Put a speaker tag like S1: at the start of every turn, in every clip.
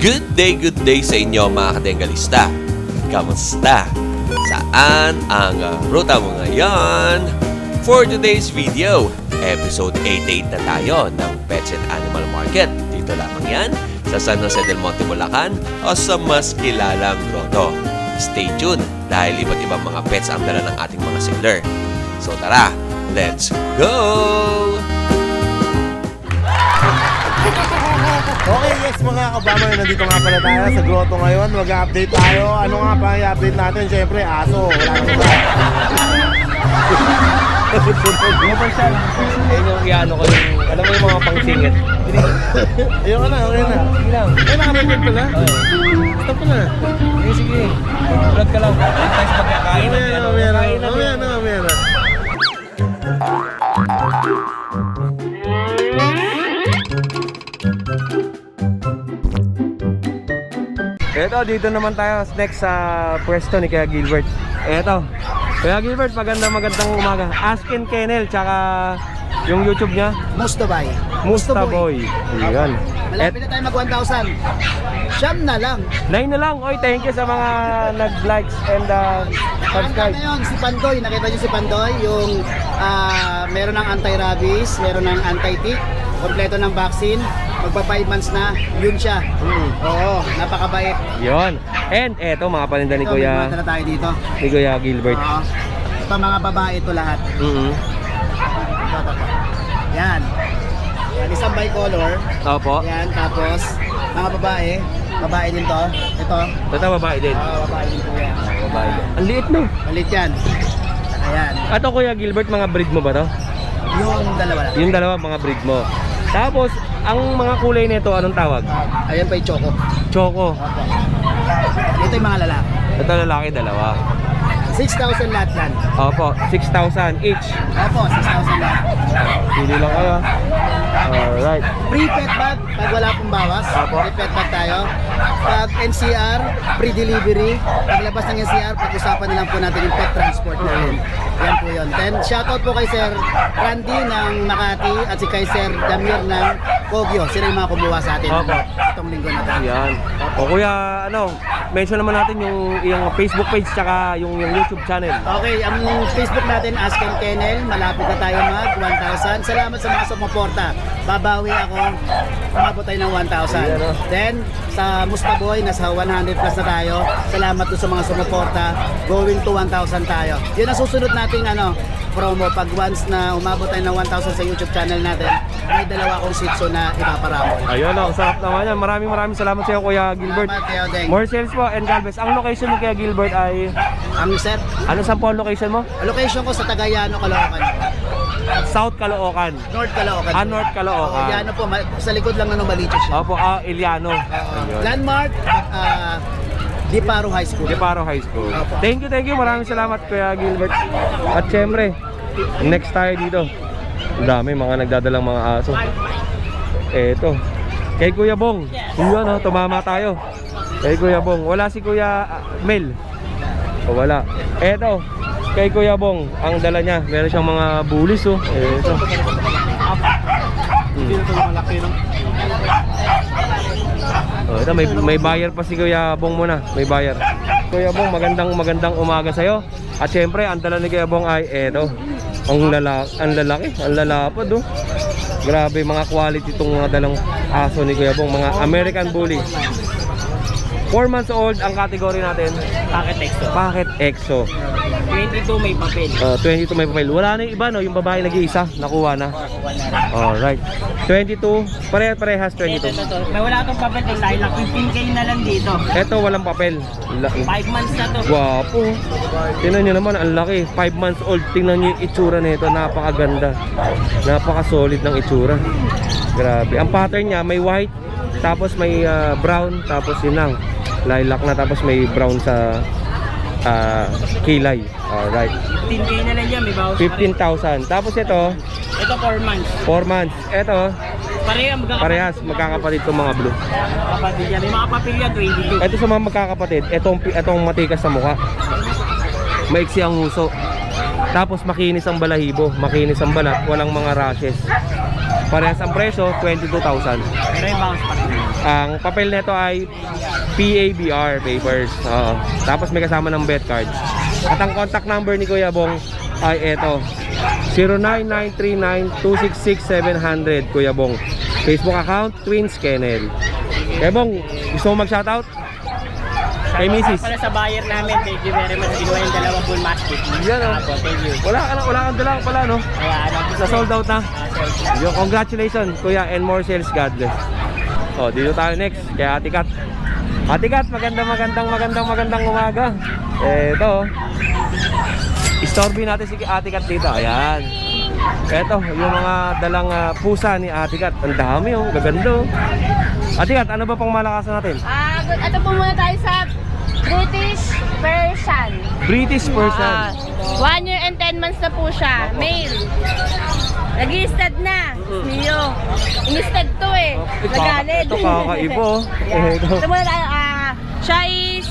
S1: Good day sa inyo mga kadengalista. Kamusta? Saan ang ruta mo ngayon? For today's video, episode 88 na tayo ng Pets and Animal Market. Dito lamang yan sa San Jose del Monte, Bulacan o sa mas kilalang grotto. Stay tuned dahil iba't ibang mga pets ang dala ng ating mga seller. So tara, let's go!
S2: Okay, yes mga kabamay, nandito nga pala tayo sa grotto ngayon. Mag-update tayo. Ano nga pa i-update natin? Siyempre, aso. Wala naman ba?
S3: Ayun yung iano ko yung, alam mo yung mga pangsingit.
S2: Ayun ka na, okay na.
S3: Sige lang.
S2: Ay, naka-record pala? Stop ko na.
S3: Sige, sige. Vlog ka lang. Tapos pagkakain
S2: Mamaya na, mamaya na. Mamaya na, mamaya na.
S3: Eto, dito naman tayo next sa pwesto ni Kuya Gilbert. Eto, Kuya Gilbert, magandang umaga. Askin Kennel, tsaka yung YouTube niya,
S4: Mustabay.
S3: Mustaboy. Ayan.
S4: Malapit na tayo mag 1,000. Siyam na lang.
S3: 9 na lang. Oy, thank you sa mga nag-likes and subscribe.
S4: Ano yun? Si Pandoy. Nakita niyo si Pandoy? Yung meron ng anti-rabies, meron ng anti-tick, kompleto ng vaccine. Magpa 5 months na. Yun siya. Oo, napakabait.
S3: Yun. And eto, mga paninda ni
S4: Ito, may
S3: Kuya,
S4: mga tala tayo dito.
S3: ni Kuya Gilbert.
S4: Oo. Pa mga babae ito lahat. Ito. Yan. Yan, isang bicolor.
S3: Opo.
S4: Yan, tapos mga babae din to. Ito.
S3: Ito, babae din.
S4: Babae din po yan.
S3: Babae din. Ang liit no.
S4: Malit yan. Ayan.
S3: Ato Kuya Gilbert, mga breed mo ba to?
S4: Yung dalawa lang.
S3: Yung dalawa, mga breed mo. Tapos, ang mga kulay nito, anong tawag?
S4: Ayan pa yung choco.
S3: Choco.
S4: Opo. Ito yung mga lalaki.
S3: Ito lalaki, dalawa.
S4: 6,000 lahat yan.
S3: Opo, 6,000 each.
S4: Opo, 6,000 lahat.
S3: Pili lang kayo. Alright.
S4: Free pet bag pag wala pong bawas.
S3: Opo.
S4: Free pet bag tayo. Pag NCR, free delivery. Paglabas ng NCR, pag-usapan na lang po natin yung pet transport natin. Yan po yun. Then, shoutout po kay Sir Randy ng Makati at si kay Sir Damir ng Kogyo. Sila yung mga kumuha sa atin
S3: Opo.
S4: itong linggo na to.
S3: Yan. O kuya, mention naman natin yung Facebook page tsaka yung YouTube channel.
S4: Okay, ang Facebook natin, Askin Kennel. Malapit na tayo mag 1,000. Salamat sa mga sumuporta. Babawi ako. Umabot tayo ng 1,000.
S3: Ayan, oh.
S4: Then, sa Mustaboy, nasa 100 plus na tayo. Salamat doon sa mga sumuporta. Going to 1,000 tayo. Yun ang susunod nating promo. Pag once na umabot tayo ng 1,000 sa YouTube channel natin, may dalawa akong sitso na ipaparamol.
S3: Ayun ang sarap naman yan. Maraming salamat sa iyo Kuya Gilbert.
S4: Salamat kayo, Deng.
S3: More sales po and God bless. Ang location ni Kuya Gilbert ay,
S4: Ang sir,
S3: ano saan po ang location mo?
S4: location ko sa Tagayano, Caloocan.
S3: South Caloocan.
S4: North Caloocan.
S3: North Caloocan.
S4: Tagayano po, sa likod lang ng Novaliches siya.
S3: Opo, Iliano. Ayun.
S4: Landmark, Diparo High School.
S3: Deparo High School.
S4: Opo.
S3: Thank you. Maraming salamat Kuya Gilbert. At syempre, next tayo dito. Ang dami mga nagdadalang mga aso. Eto. Kay Kuya Bong. Yun tumama tayo. Kay Kuya Bong. Wala si Kuya Mel. O wala. Eto. Kay Kuya Bong. Ang dala niya. Meron siyang mga bullies Eto. Ito may buyer pa si Kuya Bong muna. May buyer. Kuya Bong, magandang umaga sa iyo. At syempre, ang dala ni Kuya Bong ay eto. Ang lalaki, ang lalapad Grabe mga quality itong mga dalang aso ni Kuya Bong, mga American Bully. 4 months old ang category natin.
S5: Packet Exo.
S3: Packet Exo.
S5: 22 may papel.
S3: 22 may papel. Wala na yung iba yung babae nag-iisa, nakuha na. Alright. 22, parehas 22.
S5: Ito. May wala itong papel kay Lilac. 15K na lang dito.
S3: Ito walang papel.
S5: 5 months na to.
S3: Gwapo. Tingnan nyo naman, ang laki. 5 months old. Tingnan nyo yung itsura nito. Napakaganda. Napaka-solid ng itsura. Grabe. Ang pattern niya, may white, tapos may brown, tapos yun lang. Lilac na, tapos may brown sa kilay. Alright.
S5: 15K na lang yan. May bawas pa rin.
S3: 15,000. Tapos ito,
S5: Ito 4 months.
S3: 4 months. Ito,
S5: Parehas
S3: magkakapatid itong mga blue.
S5: Kapatid yan. May mga papel yan 22.
S3: Ito sa mga magkakapatid, itong matikas sa mukha. Maiksi ang huso. Tapos makinis ang balahibo, makinis ang balat, walang mga rashes. Parehas ang presyo, 22,000.
S5: Pero yung bounce pa rin.
S3: Ang papel nito ay PABR papers. Oo. Tapos may kasama ng bet cards. At ang contact number ni Kuya Bong ay ito. 09939266-700 Kuya Bong. Facebook account, Twins Kennel. Kuya Bong, gusto mo mag-shoutout? Kay Mrs.
S5: Para sa buyer namin, thank you very much. Kinuha yung dalawang bull mastiff.
S3: Yan, oh.
S5: Thank you.
S3: Wala kang dala pala, no?
S5: Kaya ano,
S3: Sa sold out na. Yo, congratulations, Kuya, and more sales, God bless. Oh, dito tayo next kay Ate Kat. Ate Kat, magandang umaga. Eto. Istorbi natin si Ate Kat dito. Ayan. Eto, yung mga dalang pusa ni Ate Kat. Ang dami, oh. Gaganda, oh. Ate Kat, ano ba pang malakasan natin?
S6: Ito po muna tayo sa British Persian.
S3: British Persian.
S6: 1 year and 10 months na po siya. Male. Nag-i-stud na. Niyo. In-stud to eh. Nagalit.
S3: Ito kakaibo, oh. Ito.
S6: Ito muna tayo. Siya is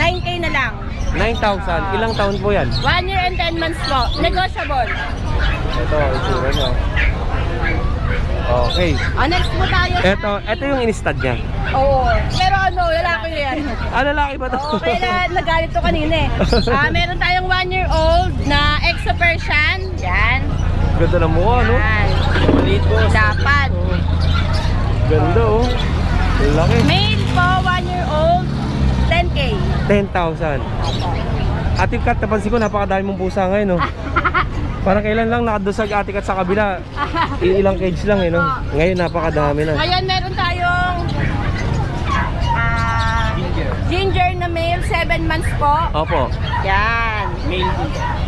S6: 9K na lang.
S3: 9,000. Ilang taon po yan?
S6: 1 year and 10 months po. Negotiable.
S3: Ito, itsura niya. Okay.
S6: Next po tayo.
S3: Ito yung in-stud niya.
S6: Oo. Pero ano, lalaki yan.
S3: Lalaki ba to?
S6: Oo, kaya nagalit to kanina eh. Meron tayong 1 year old na Exo Persian. Yan.
S3: Ganda ng mukha, no?
S6: Yan.
S5: Maliit po.
S6: Dapat.
S3: Ganda, oh. Laki.
S6: Male po, 1 year old, 10K.
S3: 10,000. Ate Kat, napansin ko, napakadami mong pusa ngayon, no? Parang kailan lang nakadusag Ate Kat sa kabila. Ilang cage lang, eh, no? Ngayon, napakadami na.
S6: Ngayon, meron tayong ginger na male, 7 months po.
S3: Opo.
S6: Yan.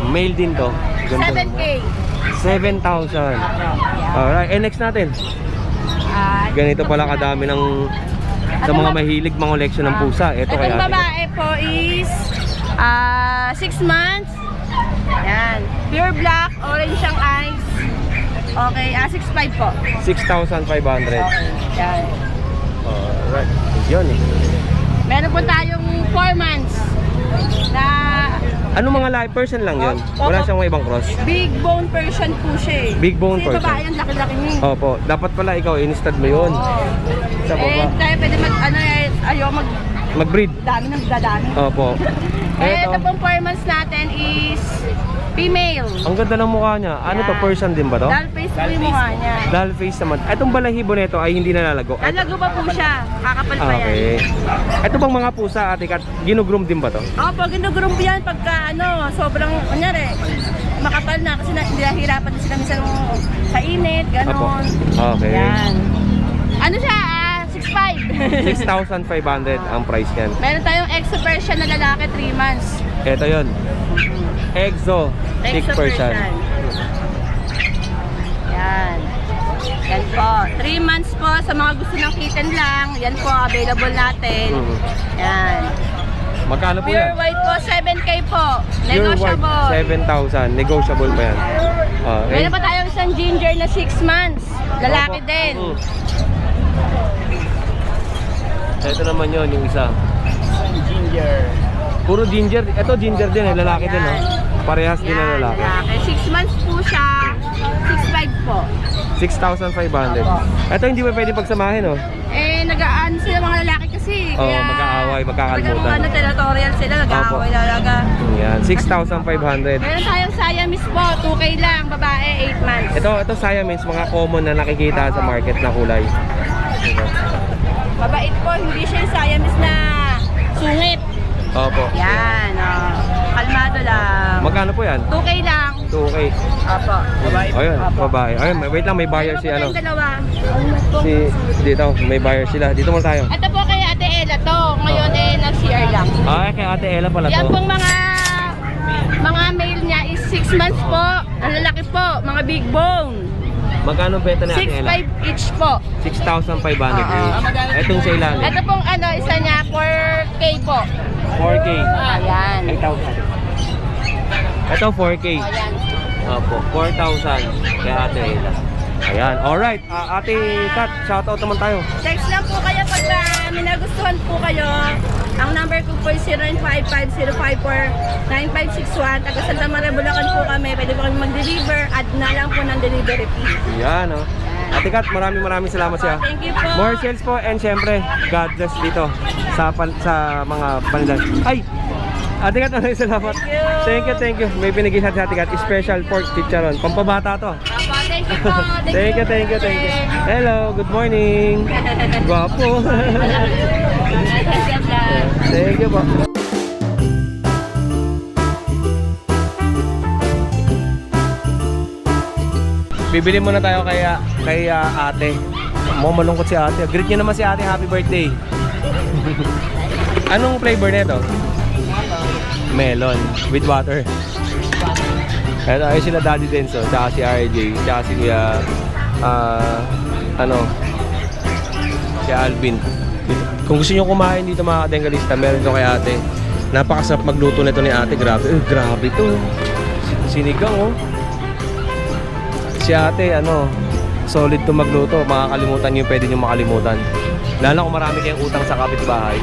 S3: Male din to. Ganda.
S6: 7K.
S3: 7,000. Alright, next natin. Ganito pala kadami ng sa mga mahilig mga koleksyon ng pusa. Ito kay
S6: Itong
S3: Ate Kat.
S6: babae po is 6 months. Yan. Pure black, orange ang eyes. Okay, 6'5 po.
S3: 6,500.
S6: Yan.
S3: Alright. Yun, eh.
S6: Meron po tayong 4 months na
S3: Ano mga live person lang yun? Wala siyang may ibang cross?
S6: big bone Persian po siya eh.
S3: Big bone
S6: Kasi
S3: Persian.
S6: babae ang laki-laki niya.
S3: Opo. Dapat pala ikaw, in-stud mo yun. Sa baba.
S6: Tayo pwede
S3: Mag-breed.
S6: dami ng dadami.
S3: Opo.
S6: Ito
S3: Ito.
S6: pong 4 months natin is female.
S3: Ang ganda ng mukha niya. Ano to?
S6: Yan.
S3: Persian din ba to?
S6: Doll face po yung mukha niya.
S3: Doll face naman. Itong balahibo nito ay hindi nalalago.
S6: Lalago pa po siya. Kakapal pa yan.
S3: Okay. Ito bang mga pusa, Ate Kat, ginugroom din ba to?
S6: Opo, ginugurong yan pagka sobrang, kunyari, makapal na kasi nahihirapan din sila minsan sa init,
S3: Opo.
S6: ganon.
S3: Okay.
S6: Yan. Ano siya? 6'5".
S3: 6,500 ang price niyan.
S6: Meron tayong Exo Persian na lalaki, 3 months.
S3: Ito yon. Exo. Thick
S6: Exo
S3: Persian.
S6: Yan. Yan po. 3 months po sa mga gusto ng kitten lang. Yan po, available natin.
S3: Mhm.
S6: Yan.
S3: Magkano po
S6: Pure
S3: yan?
S6: white po, 7K po.
S3: Pure white,
S6: Negotiable.
S3: 7,000. Negotiable pa yan. Okay.
S6: Meron pa tayong isang ginger na 6 months. Lalaki
S3: Opo.
S6: din.
S3: Ito naman yon yung isa.
S5: Ginger.
S3: Puro ginger. Ito ginger din eh. Lalaki din, oh. Parehas din na
S6: Yan,
S3: lalaki.
S6: 6 months po siya. 6'5 po.
S3: 6,500. Ito hindi pa pwede pagsamahin, oh.
S6: Nag-aano sila mga lalaki kasi.
S3: Oo, mag-aaway, magkakalbutan.
S6: Pag territorial sila, nag-aaway talaga.
S3: Yan, 6,500.
S6: Meron tayong Siamese po, 2K lang, babae, 8 months.
S3: Ito Siamese, mga common na nakikita sa market na kulay.
S6: Mabait po, hindi siya yung Siamese na sungit.
S3: Opo.
S6: Yan, kalmado lang.
S3: Magkano po yan?
S6: 2K lang.
S3: 2K.
S6: Opo.
S3: Ayun, babae. Ayun, wait lang, may buyer si ano.
S6: Meron pa tayong dalawa.
S3: Dito, may buyer sila. Dito muna tayo.
S6: Ito po kay Ate Ella to. Ngayon nag-CR lang.
S3: Kay Ate Ella pala
S6: Yan
S3: to.
S6: pong mga male niya is 6 months po. Ang lalaki po, mga big bone.
S3: Magkano benta ni Ate Ella?
S6: 6'5 each po.
S3: 6,500 each. Itong sa ilalim.
S6: Ito pong isa niya, 4K po.
S3: 4K.
S6: Ayan.
S3: 8,000. Ito 4K.
S6: Ayan.
S3: Opo, 4,000 kay Ate Ella. Ayan, alright. Ate Kat, shoutout naman tayo.
S6: Text lang po kayo pag may nagustuhan po kayo. Ang number ko po is 0955-054-9561. Taga Santa Maria, Bulacan po kami. Pwede po kami mag-deliver. Add na lang po ng delivery fee.
S3: Yan, oh.
S6: Ayan.
S3: Ate Kat, maraming salamat siya.
S6: Thank you po.
S3: More sales po and syempre, God bless dito sa mga panindan. Ay! Ate Kat, maraming salamat. Thank you. May binigay sa Ate Kat, special pork chicharon. Pampabata to.
S6: Opo, thank you po.
S3: Thank you. Hello, good morning. Gwapo. Thank you po. Bibili muna tayo kay ate. Malungkot si ate. Greet niyo naman si ate, happy birthday. Anong flavor nito? Melon with water. Ito ay sila Daddy Denso, tsaka si RJ, tsaka si Kuya si Alvin. Kung gusto niyo kumain dito mga kadengalista, meron ito kay ate. Napakasarap magluto nito ni ate, grabe. Grabe to. Sinigang oh. Si ate, solid to magluto. Makakalimutan niyo yung pwede niyo makalimutan. Lalo kung marami kayong utang sa kapitbahay,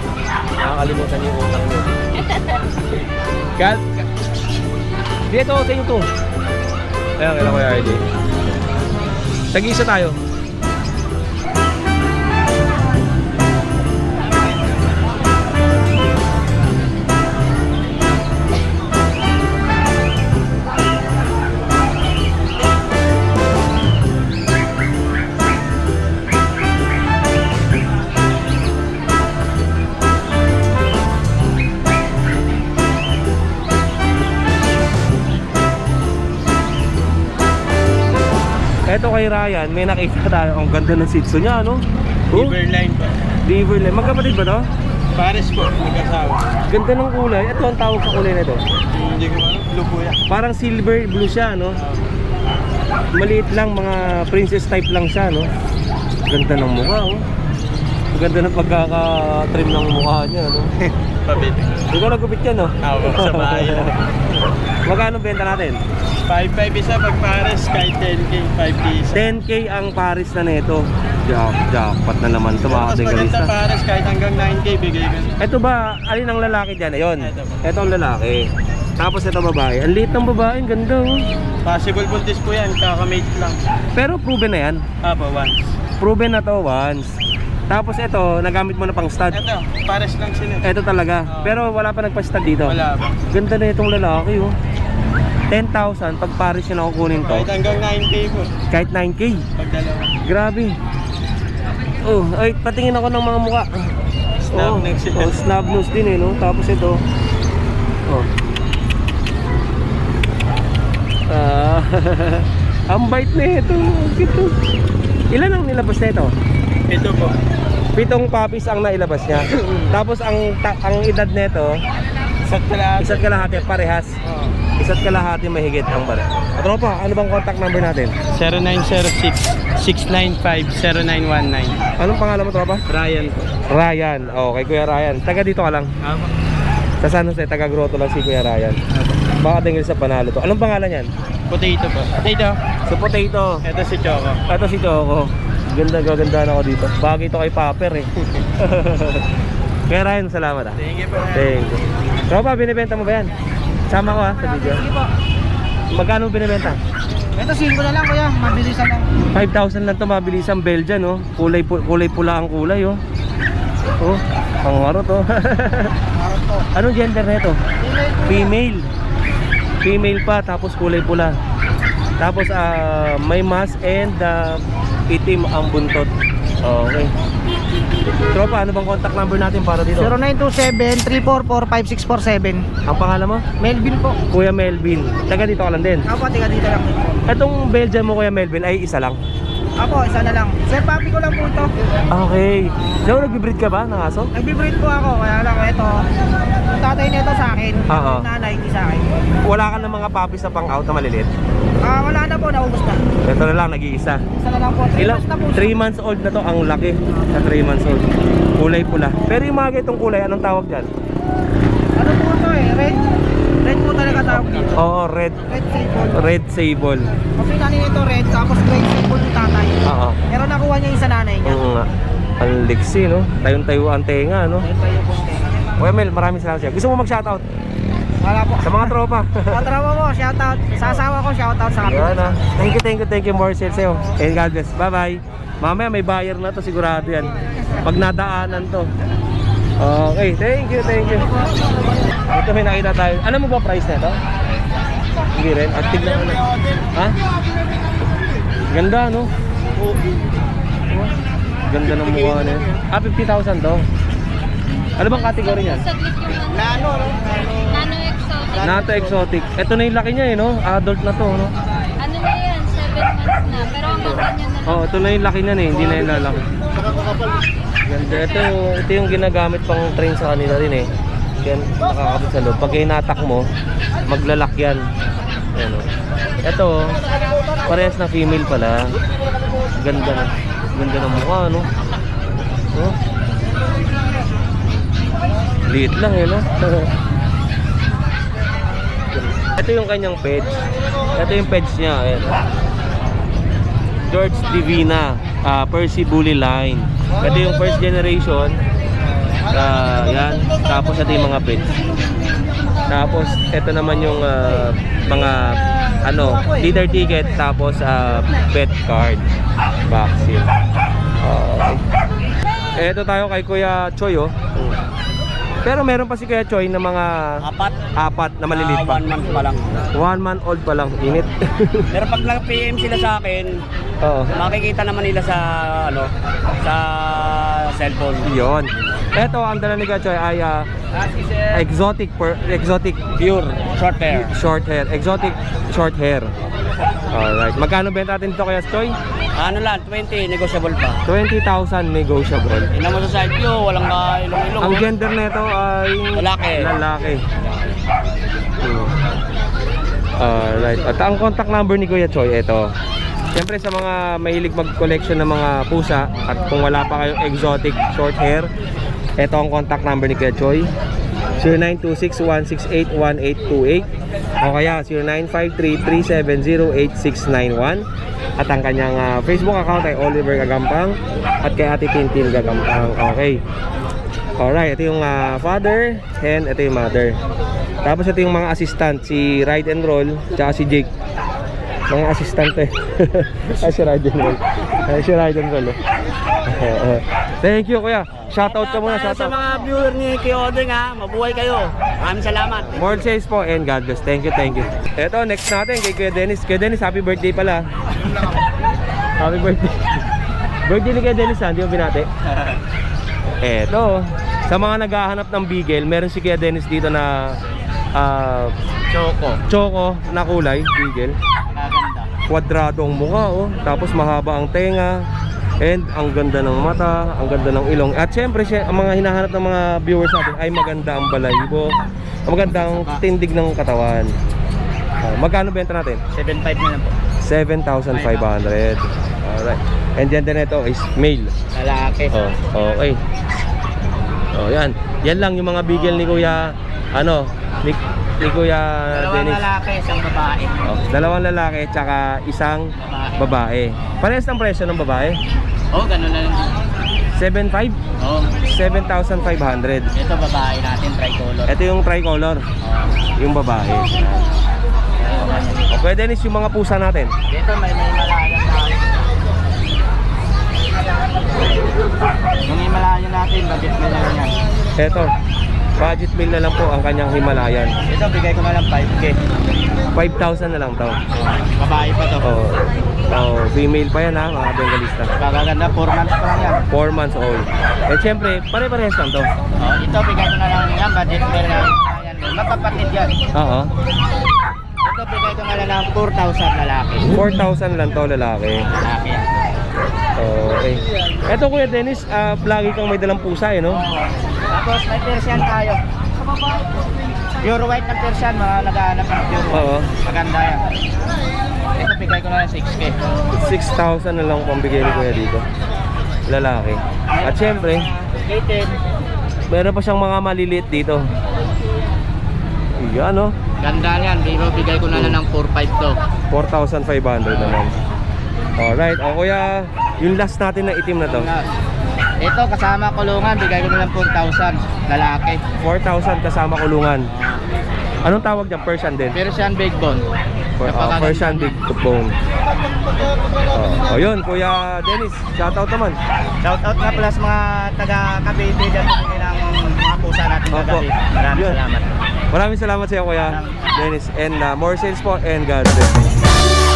S3: makakalimutan niyo yung utang niyo. Dito, sa inyo to. Ayan, kailan ko yung RJ. Tag-isa tayo. Eto kay Ryan, may nakita tayo. Ang ganda ng sitso niya, ano?
S5: Riverline po.
S3: Riverline. Magkapatid ba to?
S5: Pares po, nag-asawa.
S3: Ganda ng kulay. Ito ang tawag sa kulay na ito.
S5: Hindi ko alam, blue po yan.
S3: Parang silver blue siya, no? Maliit lang, mga princess type lang siya, no? Ganda ng mukha, oh. Ganda ng pagkaka-trim ng mukha niya, no?
S5: Pabit.
S3: Ikaw nagupit yan, no?
S5: Ako, sa bahay lang.
S3: Magkano benta natin?
S5: 5-5 isa pag pares, kahit 10K, 5K isa.
S3: 10K ang Paris na nito. Jackpot na naman ito, mga
S5: Mas maganda
S3: kadengalista.
S5: pares, kahit hanggang 9K bigay ko.
S3: Ito ba, alin ang lalaki dyan? Ayun.
S5: Ito po.
S3: Ito ang lalaki. Tapos ito babae. Ang liit ng babae, ang ganda, oh.
S5: Possible buntis po yan, kakamate lang.
S3: Pero proven na yan.
S5: Apo, once.
S3: Proven na to once. Tapos ito, nagamit mo na pang stud.
S5: Ito, pares lang sila.
S3: Ito talaga. Pero wala pa nagpa-stud dito.
S5: Wala ba?
S3: Ganda na itong lalaki, oh. 10,000 pag Paris yung nakukunin to.
S5: Kahit hanggang 9K po,
S3: Kahit 9K.
S5: pag dalawa.
S3: Grabe. Oh, ay patingin ako ng mga mukha.
S5: Snub nose sila.
S3: Oh, snub nose din eh, no? Tapos ito. Oh. Ang bait na ito. Ito. Ilan ang nilabas na ito?
S5: Ito po.
S3: 7 puppies ang nailabas niya. Tapos ang edad nito,
S5: Isa't kalahati.
S3: 1 parehas. 1 kalahati mahigit ang bare. Tropa, ano bang contact number natin?
S5: 0906-695-0919.
S3: Anong pangalan mo, tropa?
S5: Ryan po.
S3: Ryan. Okay, Kuya Ryan. Taga dito ka lang.
S5: Apo.
S3: Sa San Jose, taga Grotto lang si Kuya Ryan. Baka tingin sa panalo to. Anong pangalan yan?
S5: Potato po. Potato.
S3: So Potato.
S5: Ito si Choco.
S3: Ito si Choco. Ganda na ako dito. Bagay ito kay Paper eh. Kuya Ryan, salamat ah.
S5: Thank you po.
S3: Thank you. Tropa, binibenta mo ba yan? Sama ko sa video.
S4: Sige po.
S3: Magkano binibenta?
S4: Ito, 5 na lang kuya, mabilisan lang.
S3: 5,000 lang ito, mabilis ang Belgian, oh. Kulay pula ang kulay, oh. Oh, ang marot, oh.
S4: Meron po.
S3: Anong gender na ito? Female. Female pa, tapos kulay pula. Tapos may mask and itim ang buntot. Okay. Tropa, ano bang contact number natin para dito?
S4: 0927-344-5647.
S3: Ang pangalan mo?
S4: Melvin po.
S3: Kuya Melvin. Taga dito ka lang din.
S4: Ako, tiga dito lang po.
S3: Itong Belgian mo, Kuya Melvin, ay isa lang.
S4: Ako, isa na lang. Sir, papi ko lang po ito.
S3: Okay. So, nag-breed ka ba ng aso?
S4: Nagbe-breed po ako, kaya lang ito. Yung tatay nito sa akin,
S3: Oo.
S4: yung nanay di sa akin.
S3: Wala ka ng mga puppies na pang-out na maliliit?
S4: Wala na po, naubos na.
S3: Ito na lang, nag-iisa.
S4: Isa na lang po. 3 months na po.
S3: 3 months old na to, ang laki. Sa 3 months old. Kulay pula. Pero yung mga ganitong kulay, anong tawag dyan?
S4: Ano po ito eh, red. Red po talaga tawag dito.
S3: Oo, red.
S4: Red sable.
S3: Red sable.
S4: Kasi nanay nito red, tapos gray sable yung tatay.
S3: Oo.
S4: Pero nakuha niya yung sa nanay niya.
S3: Oo nga. Ang liksi, no? Tayong-tayo ang tenga, no?
S4: Ito yung punte.
S3: Kuya Mel, maraming salamat siya. Gusto mo mag-shoutout?
S4: Wala po.
S3: Sa mga tropa.
S4: Patrawa mo, shoutout. Sa asawa ko, shoutout sa kapatid.
S3: Yan ah. Thank you more sales sa'yo. And God bless. Bye bye. Mamaya may buyer na to, sigurado yan. Pag nadaanan to. Okay, thank you. Ito may nakita tayo. Ano mo ba price na ito? Hindi rin. At tignan mo na. Ha? Ganda, no? Ganda ng mukha na yun. 50,000 to. Ano bang category niyan?
S4: Nano, no?
S6: Nano exotic.
S3: Nato exotic. Ito na yung laki niya, no? Adult na to, no?
S6: Ano na yan? 7 months na. Pero hanggang ganyan na lang.
S3: Oh, ito na yung laki niya, eh. Hindi na yung lalaki. Ganda. Ito yung ginagamit pang train sa kanila rin, eh. Yan, nakakabot sa loob. Pag hinatak mo, maglalak yan. Ayan, oh. Ito, parehas na female pala. Ganda na. Ganda ng mukha, no? Oh. Liit lang, eh, no? Ito yung kanyang page. Ito yung page niya, ayan. George Divina, Percy Bully Line. Ito yung first generation. Yan. Tapos ito yung mga pets. Tapos ito naman yung mga leader ticket. Tapos pet card vaccine. Ito tayo kay Kuya Choi, oh. Pero meron pa si Kuya Choi na mga apat na maliliit pa.
S4: 1 month pa lang.
S3: 1 month old pa lang. Init.
S4: Pero pag nag-PM sila sa akin,
S3: Oo.
S4: makikita naman nila sa sa cellphone.
S3: Yun. Ito ang dala ni Kuya Choi ay exotic
S4: Pure short hair.
S3: short hair. Exotic short hair. Alright. Magkano benta natin ito Kuya Choi?
S4: Ano lang, 20, negotiable pa.
S3: 20,000 negotiable.
S4: Tingnan mo sa side view, walang ilong-ilong.
S3: Ang gender nito ay lalaki. Alright. At ang contact number ni Kuya Choi, ito. Siyempre sa mga mahilig mag-collection ng mga pusa at kung wala pa kayong exotic short hair, ito ang contact number ni Kuya Choi. 0926-168-1828 o kaya 0953-370-8691. At ang kanyang Facebook account ay Oliver Gagampang at kay Ate Tintin Gagampang. Okay. Alright, ito yung father and ito yung mother. Tapos ito yung mga assistant, si Ride and Roll tsaka si Jake. Mga assistant eh. Ay, si Ride and Roll. Ay, si Ride and Roll. Thank you kuya. Shoutout ka muna,
S4: Sa
S3: shoutout.
S4: mga viewer ni Kyodeng ha, mabuhay kayo. Maraming salamat.
S3: More sales po and God bless. Thank you. Ito, next natin kay Kuya Dennis. Kuya Dennis, happy birthday pala. Happy birthday. Birthday ni Kuya Dennis ha, hindi mo binati. Ito, sa mga naghahanap ng bigel, meron si Kuya Dennis dito na Choco na kulay, bigel.
S4: Maganda.
S3: Kwadrado ang mukha, oh. Tapos mahaba ang tenga. And ang ganda ng mata, ang ganda ng ilong. At syempre, ang mga hinahanap ng mga viewers natin ay maganda ang balahibo, maganda ang tindig ng katawan. Magkano benta natin?
S4: 7.5 na lang po.
S3: 7,500. Alright. And then ito is male.
S4: Lalaki.
S3: Okay. Yan. Yan lang yung mga bigel ni Kuya, ni Kuya
S4: Dalawang
S3: Dennis.
S4: lalaki, isang babae.
S3: Dalawang lalaki, tsaka isang babae. Parehas ng presyo ng babae?
S4: Ganun na lang.
S3: 7,500? 7,500.
S4: Ito babae natin, tricolor.
S3: Ito yung tricolor, yung babae. Okay, Dennis, yung mga pusa natin.
S4: Dito may Himalayan tayo. Yung Himalayan natin, budget na lang yan.
S3: Ito, budget meal na lang po ang kanyang Himalayan.
S4: Ito, bigay ko na lang 5K.
S3: 5,000 na lang to.
S4: Babae pa to.
S3: Female pa yan ha, mga Bengalista.
S4: Magaganda, 4 months pa lang yan.
S3: 4 months old. Eh syempre, pare-parehas lang to.
S4: Ito, bigay ko na lang yan, budget meal na yan. Magkapatid yan.
S3: Oo.
S4: Ito, bigay ko na lang 4,000 lalaki.
S3: 4,000 lang to lalaki.
S4: Lalaki yan.
S3: Okay. Ito Kuya Dennis, lagi kang may dalang pusa no?
S4: Tapos may Persian tayo. Pure white na Persian, mga naghahanap ng pure white.
S3: Oo.
S4: Maganda yan. Ito, bigay ko na lang 6K.
S3: 6,000 na lang pambigay ni Kuya dito. Lalaki. At syempre,
S4: Gated.
S3: meron pa siyang mga maliliit dito. Yan no?
S4: Ganda yan, bigay ko na lang ng 4,500 to.
S3: 4,500 naman. Alright, Kuya, yung last natin na itim na to.
S4: Ito, kasama kulungan, bigay ko na lang 4,000 lalaki.
S3: 4,000 kasama kulungan. Anong tawag dyan? Persian din?
S5: Persian big bone.
S3: Persian big bone. Yun, Kuya Dennis, shoutout naman.
S5: Shoutout nga pala sa mga taga Cavite dyan po ng mga pusa natin
S3: Opo.
S5: kagabi. Maraming
S3: Yun.
S5: salamat.
S3: Maraming salamat sa iyo, Kuya Dennis. And more sales po and God bless.